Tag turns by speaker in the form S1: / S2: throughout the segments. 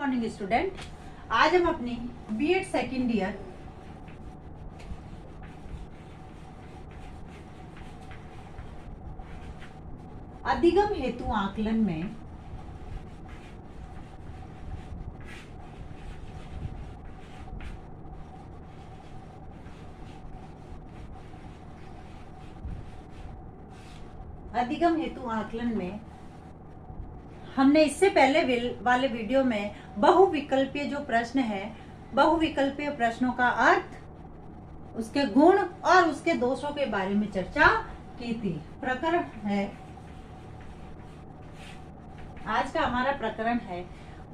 S1: Morning student. आज हम अपनी बीएड सेकेंड ईयर अधिगम हेतु आकलन में हमने इससे पहले वाले वीडियो में बहुविकल्पीय जो प्रश्न है, बहुविकल्पीय प्रश्नों का अर्थ, उसके गुण और उसके दोषों के बारे में चर्चा की थी। प्रकरण है, आज का हमारा प्रकरण है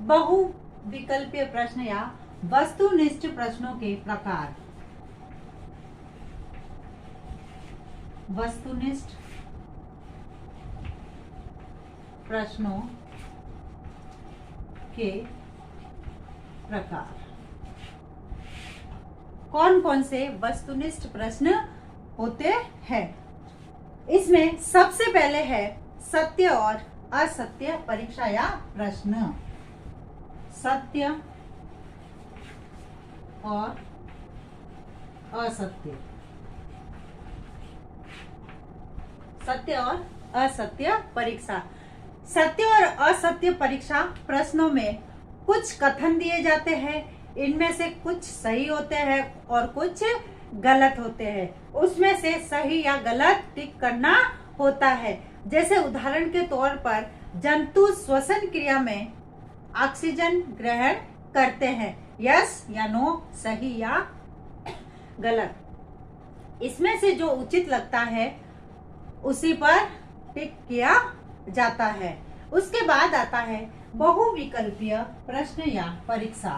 S1: बहुविकल्पीय प्रश्न या वस्तुनिष्ठ प्रश्नों के प्रकार। वस्तुनिष्ठ प्रश्नों के प्रकार। कौन कौन से वस्तुनिष्ठ प्रश्न होते हैं? इसमें सबसे पहले है सत्य और असत्य परीक्षा या प्रश्न। सत्य और असत्य, सत्य और असत्य परीक्षा। सत्य और असत्य परीक्षा प्रश्नों में कुछ कथन दिए जाते हैं, इनमें से कुछ सही होते हैं और कुछ गलत होते हैं। उसमें से सही या गलत टिक करना होता है। जैसे उदाहरण के तौर पर जंतु श्वसन क्रिया में ऑक्सीजन ग्रहण करते हैं, यस या नो, सही या गलत। इसमें से जो उचित लगता है उसी पर टिक किया जाता है। उसके बाद आता है बहुविकल्पीय प्रश्न या परीक्षा।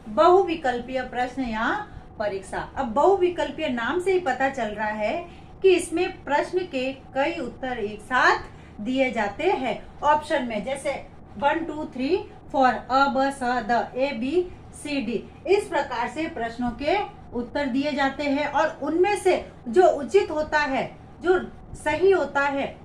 S1: बहुविकल्पीय प्रश्न या परीक्षा। अब बहुविकल्पीय नाम से ही पता चल रहा है कि इसमें प्रश्न के कई उत्तर एक साथ दिए जाते हैं ऑप्शन में। जैसे 1 2 3 4 अ ब स द ए बी सी डी, इस प्रकार से प्रश्नों के उत्तर दिए जाते हैं और उनमें से जो उचित होता है, जो सही होता है,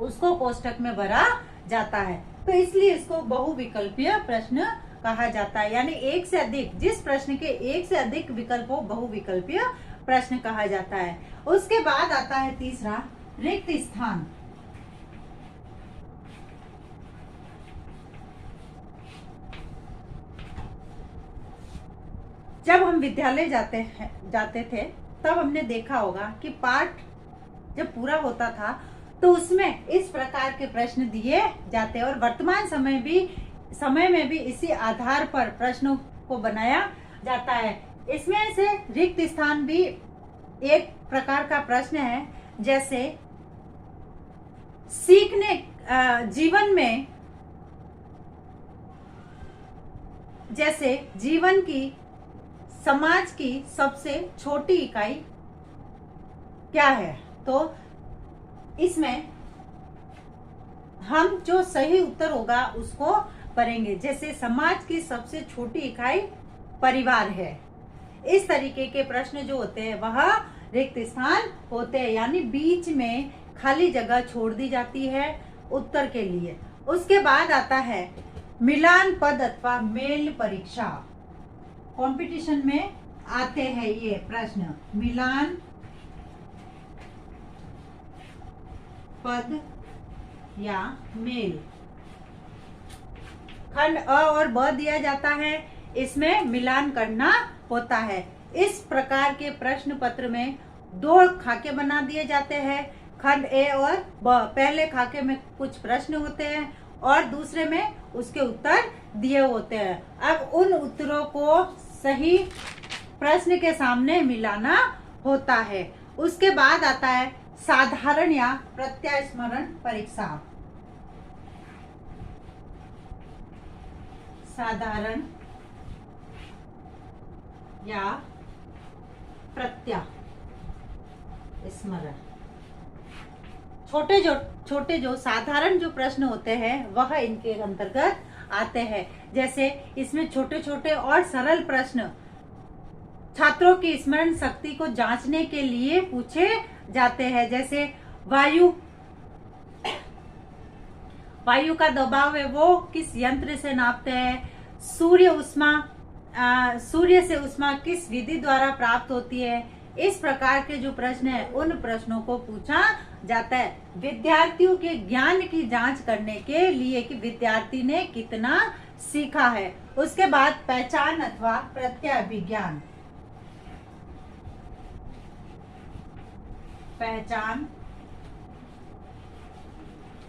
S1: उसको कोष्टक में भरा जाता है। तो इसलिए इसको बहुविकल्पीय प्रश्न कहा जाता है। यानी एक से अधिक, जिस प्रश्न के एक से अधिक विकल्प हो, बहुविकल्पीय प्रश्न कहा जाता है। उसके बाद आता है तीसरा रिक्त स्थान। जब हम विद्यालय जाते थे तब हमने देखा होगा कि पाठ जब पूरा होता था तो उसमें इस प्रकार के प्रश्न दिए जाते हैं और वर्तमान समय में भी इसी आधार पर प्रश्नों को बनाया जाता है। इसमें से रिक्त स्थान भी एक प्रकार का प्रश्न है। जैसे जीवन की, समाज की सबसे छोटी इकाई क्या है? तो इसमें हम जो सही उत्तर होगा उसको पढ़ेंगे। जैसे समाज की सबसे छोटी इकाई परिवार है। इस तरीके के प्रश्न जो होते हैं वह रिक्त स्थान होते हैं, यानी बीच में खाली जगह छोड़ दी जाती है उत्तर के लिए। उसके बाद आता है मिलान पद अथवा मेल परीक्षा। कंपटीशन में आते हैं ये प्रश्न। मिलान पद या मेल। खंड अ और ब दिया जाता है, इसमें मिलान करना होता है। इस प्रकार के प्रश्न पत्र में 2 खाके बना दिए जाते हैं, खंड ए और ब। पहले खाके में कुछ प्रश्न होते हैं और दूसरे में उसके उत्तर दिए होते हैं। अब उन उत्तरों को सही प्रश्न के सामने मिलाना होता है। उसके बाद आता है साधारण या प्रत्यास्मरण परीक्षा। साधारण या प्रत्यास्मरण। छोटे जो साधारण जो प्रश्न होते हैं वह इनके अंतर्गत आते हैं। जैसे इसमें छोटे छोटे और सरल प्रश्न छात्रों की स्मरण शक्ति को जांचने के लिए पूछे जाते हैं। जैसे वायु का दबाव है वो किस यंत्र से नापते हैं, सूर्य से उष्मा किस विधि द्वारा प्राप्त होती है। इस प्रकार के जो प्रश्न है उन प्रश्नों को पूछा जाता है विद्यार्थियों के ज्ञान की जांच करने के लिए कि विद्यार्थी ने कितना सीखा है। उसके बाद पहचान अथवा प्रत्यभिज्ञान, पहचान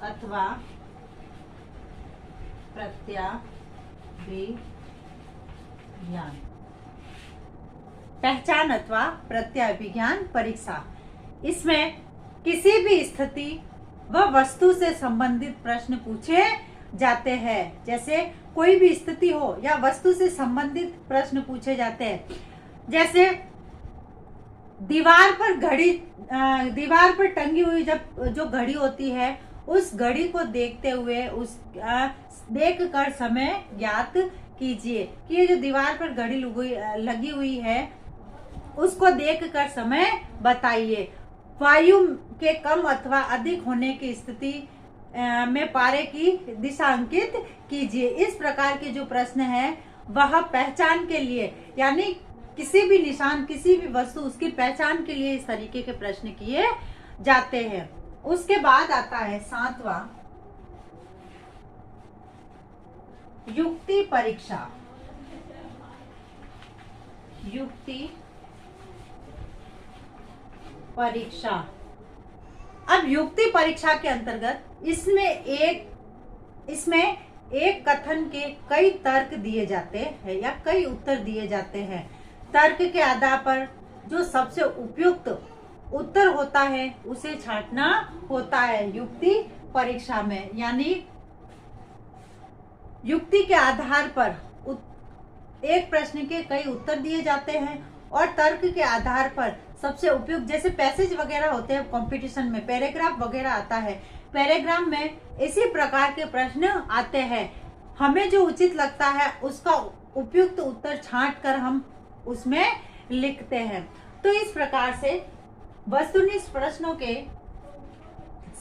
S1: अथवा प्रत्यभिज्ञान, पहचान अथवा प्रत्यभिज्ञान परीक्षा। इसमें किसी भी स्थिति व वस्तु से संबंधित प्रश्न पूछे जाते हैं। जैसे कोई भी स्थिति हो या वस्तु से संबंधित प्रश्न पूछे जाते हैं। जैसे दीवार पर टंगी हुई जो घड़ी होती है उस घड़ी को देखते हुए देख कर समय ज्ञात कीजिए कि ये जो दीवार पर घड़ी लगी हुई है उसको देख कर समय बताइए। वायु के कम अथवा अधिक होने की स्थिति में पारे की दिशा अंकित कीजिए। इस प्रकार के जो प्रश्न है वह पहचान के लिए, यानी किसी भी निशान, किसी भी वस्तु, उसकी पहचान के लिए इस तरीके के प्रश्न किए जाते हैं। उसके बाद आता है 7वां युक्ति परीक्षा। युक्ति परीक्षा। अब युक्ति परीक्षा के अंतर्गत इसमें एक कथन के कई तर्क दिए जाते हैं या कई उत्तर दिए जाते हैं। तर्क के आधार पर जो सबसे उपयुक्त उत्तर होता है उसे छांटना होता है युक्ति परीक्षा में। यानी युक्ति के आधार पर एक प्रश्न के कई उत्तर दिए जाते हैं और तर्क के आधार पर सबसे उपयुक्त, जैसे पैसेज वगैरह होते हैं कंपटीशन में, पैराग्राफ वगैरह आता है, पैराग्राफ में इसी प्रकार के प्रश्न आते हैं। हमें जो उचित लगता है उसका उपयुक्त उत्तर छांट कर हम उसमें लिखते हैं। तो इस प्रकार से वस्तुनिष्ठ प्रश्नों के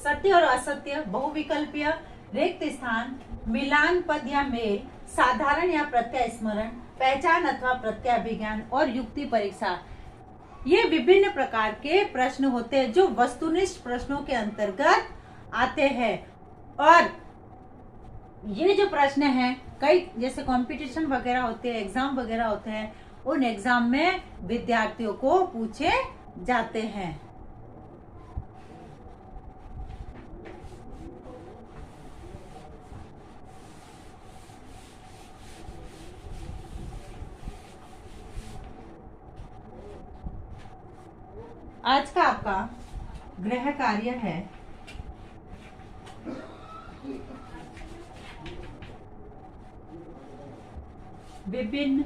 S1: सत्य और असत्य, बहुविकल्पीय, रिक्त स्थान, मिलान पद या मेल, साधारण या प्रत्यय स्मरण, पहचान अथवा प्रत्यभिज्ञान और युक्ति परीक्षा, ये विभिन्न प्रकार के प्रश्न होते हैं जो वस्तुनिष्ठ प्रश्नों के अंतर्गत आते हैं। और ये जो प्रश्न हैं कई, जैसे कंपटीशन वगैरह होते हैं, एग्जाम वगैरह होते हैं, उन एग्जाम में विद्यार्थियों को पूछे जाते हैं। आज का आपका गृह कार्य है विभिन्न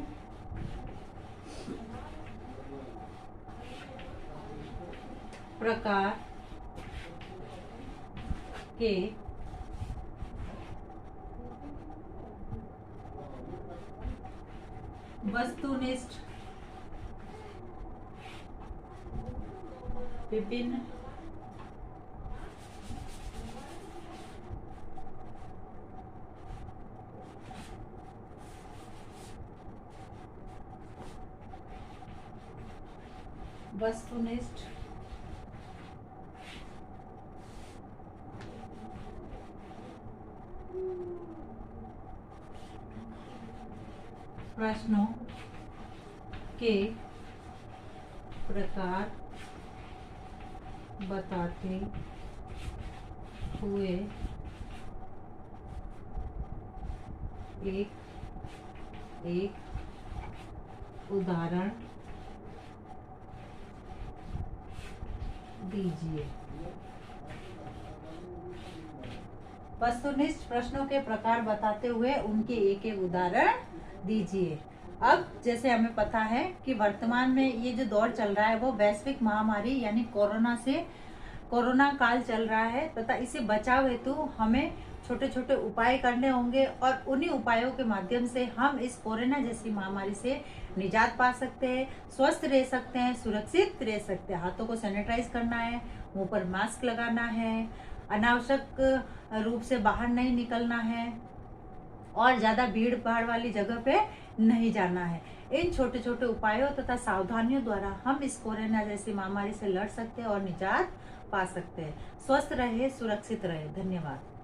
S1: प्रकार के वस्तुनिष्ठ विभिन्न वस्तुनिष्ठ प्रश्नों के प्रकार बताते हुए एक उदाहरण दीजिए। वस्तुनिष्ठ प्रश्नों के प्रकार बताते हुए उनके एक एक उदाहरण दीजिए। अब जैसे हमें पता है कि वर्तमान में ये जो दौर चल रहा है वो वैश्विक महामारी यानी कोरोना काल चल रहा है तथा इसे बचाव हेतु हमें छोटे छोटे उपाय करने होंगे और उन्हीं उपायों के माध्यम से हम इस कोरोना जैसी महामारी से निजात पा सकते हैं, स्वस्थ रह सकते हैं, सुरक्षित रह सकते हैं। हाथों को सैनिटाइज करना है, मुंह पर मास्क लगाना है, अनावश्यक रूप से बाहर नहीं निकलना है और ज्यादा भीड़ भाड़ वाली जगह पे नहीं जाना है। इन छोटे छोटे उपायों तथा सावधानियों द्वारा हम इस कोरोना जैसी महामारी से लड़ सकते हैं और निजात पा सकते हैं। स्वस्थ रहे, सुरक्षित रहे। धन्यवाद।